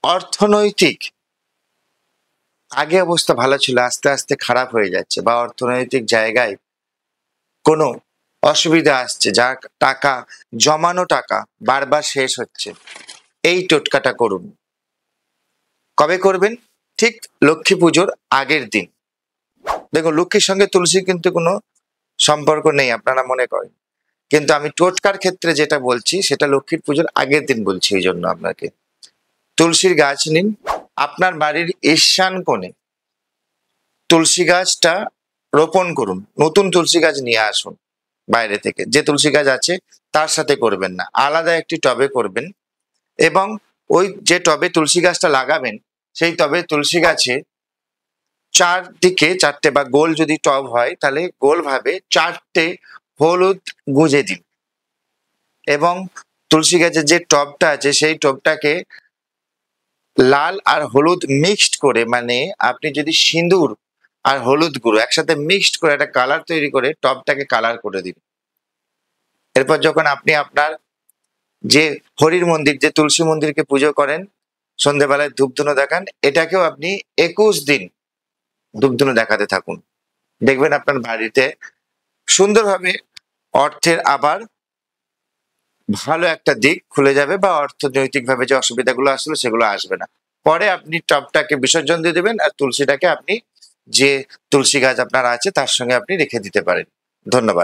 অর্থনৈতিক আগে অবস্থা ভালো ছিল, আস্তে আস্তে খারাপ হয়ে যাচ্ছে, বা অর্থনৈতিক জায়গায় কোনো অসুবিধা আসছে, যা টাকা জমানো টাকা বারবার শেষ হচ্ছে, এই টোটকাটা করুন। কবে করবেন? ঠিক লক্ষ্মী পুজোর আগের দিন। দেখুন, লক্ষ্মীর সঙ্গে তুলসীর কিন্তু কোনো সম্পর্ক নেই আপনারা মনে করেন, কিন্তু আমি টোটকার ক্ষেত্রে যেটা বলছি সেটা লক্ষ্মীর পুজোর আগের দিন বলছি। এই জন্য আপনাকে তুলসীর গাছ নিন, আপনার বাড়ির ঈশান কোণে তুলসী গাছটা রোপণ করুন। নতুন তুলসী গাছ নিয়ে আসুন বাইরে থেকে, যে তুলসী গাছ আছে তার সাথে করবেন না, আলাদা একটি টবে করবেন। এবং ওই যে টবে তুলসী গাছটা লাগাবেন সেই টবে তুলসী গাছে চারদিকে চারটে, বা গোল যদি টব হয় তাহলে গোল ভাবে চারটে হলুদ গুঁজে দিন। এবং তুলসী গাছের যে টবটা আছে সেই টবটাকে লাল আর হলুদ মিক্সড করে, মানে আপনি যদি সিঁদুর আর হলুদ গুঁড়ো একসাথে মিক্সড করে একটা কালার তৈরি করে টবটাকে কালার করে দিন। এরপর যখন আপনি আপনার যে হরির মন্দির, যে তুলসী মন্দিরকে পুজো করেন, সন্ধ্যেবেলায় ধূপধুনো দেখান, এটাকেও আপনি 21 দিন ধূপধুনো দেখাতে থাকুন। দেখবেন আপনার বাড়িতে সুন্দরভাবে অর্থের আবার ভালো একটা দিক খুলে যাবে, বা অর্থনৈতিকভাবে যে অসুবিধাগুলো আসলে সেগুলো আসবে না। পরে আপনি টবটাকে বিসর্জন দিয়ে দেবেন, আর তুলসীটাকে আপনি যে তুলসী গাছ আপনার আছে তার সঙ্গে আপনি রেখে দিতে পারেন। ধন্যবাদ।